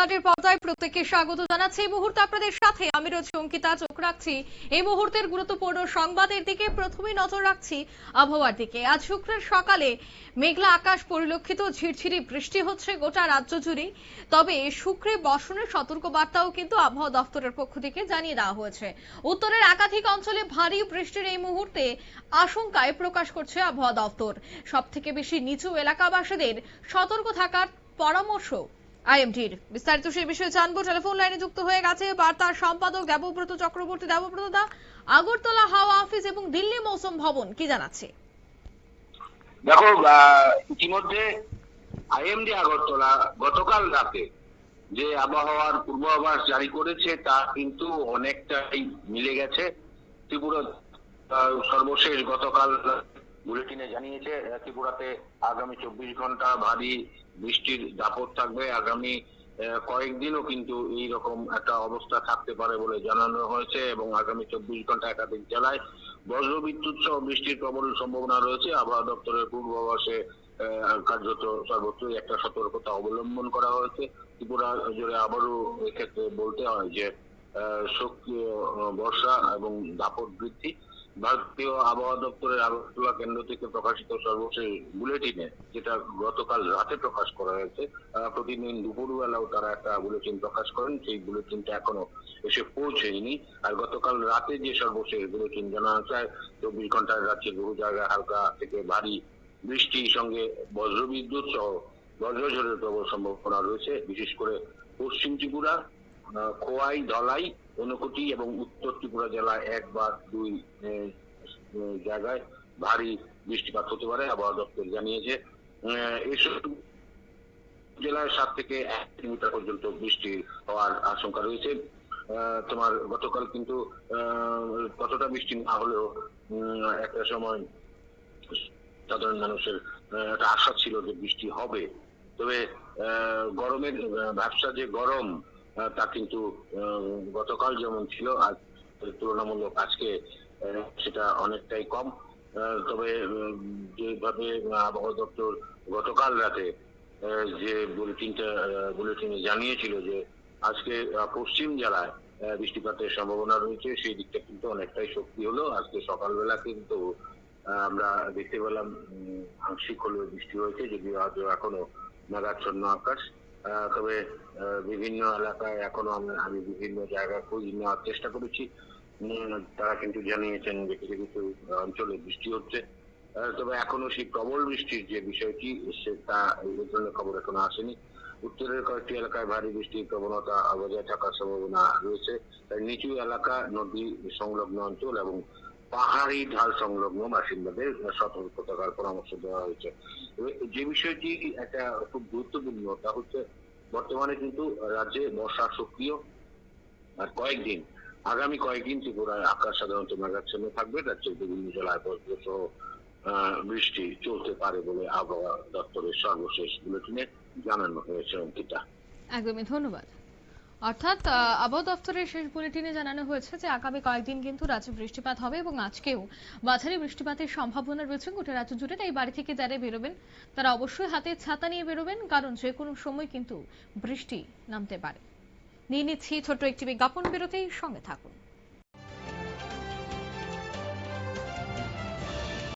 আজের পর্দায় প্রত্যেককে স্বাগত জানাচ্ছি। এই মুহূর্তে আপনাদের সাথে আমি রয়েছি অঙ্কিতা। চোখ রাখছি এই মুহূর্তের গুরুত্বপূর্ণ সংবাদের দিকে। প্রথমেই নজর রাখছি আবহাওয়ার দিকে। আজ শুক্রবার সকালে মেঘলা আকাশ পরিলক্ষিত, ঝিরঝিরি বৃষ্টি হচ্ছে গোটা রাজ্য জুড়ে। তবে শুক্রে বর্ষণের সতর্কবার্তাও কিন্তু আবহাওয়া দপ্তরের পক্ষ থেকে জানিয়ে দেওয়া হয়েছে। উত্তরের একাধিক অঞ্চলে ভারী বৃষ্টির এই মুহূর্তে আশঙ্কায় প্রকাশ করছে আবহাওয়া দপ্তর। সব থেকে বেশি নিচু এলাকাবাসীদের সতর্ক থাকার পরামর্শ আইএমডির। বিস্তারিত সেই বিষয়ে জানবো। টেলিফোন লাইনে যুক্ত হয়ে গেছে বার্তার সম্পাদক দেবব্রত চক্রবর্তী। দেবব্রত দা, আগরতলা হাওয়া অফিস এবং দিল্লি মৌসুম ভবন কি জানাচ্ছে? দেখো, ইতিমধ্যে আইএমডি আগরতলা গতকাল রাতে যে আবহাওয়ার পূর্বাভাস জারি করেছে তা কিন্তু অনেকটাই মিলে গেছে। ত্রিপুরা সর্বশেষ গতকাল বুলেটিনে জানিয়েছে ত্রিপুরাতে আগামী 24 ঘন্টা ভারী বৃষ্টির দাপট থাকবে। আগামী কয়েকদিনও কিন্তু এইরকম একটা অবস্থা থাকতে পারে বলে জানানো হয়েছে এবং আগামী 24 ঘন্টা একাধিক জেলায় বজ্রবিদ্যুৎ সহ বৃষ্টির প্রবল সম্ভাবনা রয়েছে। আবহাওয়া দপ্তরের পূর্বাভাসে কার্যত সর্বত্রই একটা সতর্কতা অবলম্বন করা হয়েছে। ত্রিপুরা জুড়ে আবারও এক্ষেত্রে বলতে হয় যে সক্রিয় বর্ষা এবং দাপট বৃদ্ধি। ভারতীয় আবহাওয়া দপ্তরের আগরতলা কেন্দ্র থেকে প্রকাশিত সর্বশেষ বুলেটিনে, যেটা গতকাল রাতে প্রকাশ করা হয়েছে, প্রতিদিন দুপুরবেলাও তারা একটা বুলেটিন প্রকাশ করেন। সেই বুলেটিনটা এখনো এসে পৌঁছেনি। আর গতকাল রাতে যে সর্বশেষ বুলেটিন জানানো যায়, 24 ঘন্টায় রাজ্যের বহু জায়গায় হালকা থেকে ভারী বৃষ্টির সঙ্গে বজ্রবিদ্যুৎ সহ বজ্রঝড়ের প্রবল সম্ভাবনা রয়েছে। বিশেষ করে পশ্চিম ত্রিপুরা, খোয়াই, ধলাই, ঊনকোটি এবং উত্তর ত্রিপুরা জেলায় 1 বা 2 জায়গায় ভারী বৃষ্টিপাত হতে পারে আবহাওয়া দপ্তর জানিয়েছে। এসব জেলায় 7 থেকে 1 কিলোমিটার পর্যন্ত বৃষ্টি হওয়ার আশঙ্কা রয়েছে। তোমার গতকাল কিন্তু কতটা বৃষ্টি না হলেও একটা সময় সাধারণ মানুষের একটা আশা ছিল যে বৃষ্টি হবে। তবে গরমের ব্যবসা যে গরম তা কিন্তু গতকাল যেমন ছিল আজ তুলনামূলক আজকে সেটা অনেকটাই কম। তবে যেভাবে আবহাওয়া দপ্তর গতকাল রাতে যে বুলেটিনে জানিয়েছিল যে আজকে পশ্চিম জেলায় বৃষ্টিপাতের সম্ভাবনা রয়েছে, সেই দিকটা কিন্তু অনেকটাই শক্তি হলো। আজকে সকালবেলা কিন্তু আমরা দেখতে পেলাম আংশিক হলেও বৃষ্টি হয়েছে, যদিও আজও এখনো মেঘাচ্ছন্ন আকাশ। তবে বিভিন্ন এলাকায় এখনো আমি বিভিন্ন জায়গায় খোঁজ নেওয়ার চেষ্টা করেছি। তারা কিন্তু জানিয়েছেন যে কিছু কিছু অঞ্চলে বৃষ্টি হচ্ছে। তবে এখনো সেই প্রবল বৃষ্টির যে বিষয়টি সেটা এই ধরনের খবর এখনো আসেনি। উত্তরের কয়েকটি এলাকায় ভারী বৃষ্টির প্রবণতা বজায় থাকার সম্ভাবনা রয়েছে। নিচু এলাকা, নদী সংলগ্ন অঞ্চল এবং পাহাড়ি ঢাল সংলগ্ন বাসিন্দাদের সতর্ক থাকার পরামর্শ দেওয়া হয়েছে। যে বিষয়টি একটা খুব গুরুত্বপূর্ণ তা হচ্ছে বর্তমানে কিন্তু রাজ্যে বর্ষা সক্রিয়। আর আগামী কয়েকদিন ত্রিপুরায় আকাশ সাধারণত মেঘাচ্ছন্ন থাকবে। রাজ্যের বিভিন্ন জেলায় বজ্রসহ বৃষ্টি চলতে পারে বলে আবহাওয়া দপ্তরের সর্বশেষ বুলেটিনে জানানো হয়েছে। অঙ্কিতা, একদমই ধন্যবাদ। অর্থাৎ আবহাওয়া দপ্তরের শেষ বুলেটিনে জানানো হয়েছে যে আগামী কয়েকদিন কিন্তু রাজ্যে বৃষ্টিপাত হবে এবং আজকেও মাঝারি বৃষ্টিপাতের সম্ভাবনা রয়েছে গোটা রাজ্য জুড়ে। তাই বাড়ি থেকে যারা বেরোবেন তারা অবশ্যই হাতে ছাতা নিয়ে বেরোবেন, কারণ যে কোনো সময় কিন্তু বৃষ্টি নামতে পারে। নিয়ে নিচ্ছি ছোট্ট একটি বিজ্ঞাপন বিরতির সঙ্গে থাকুন।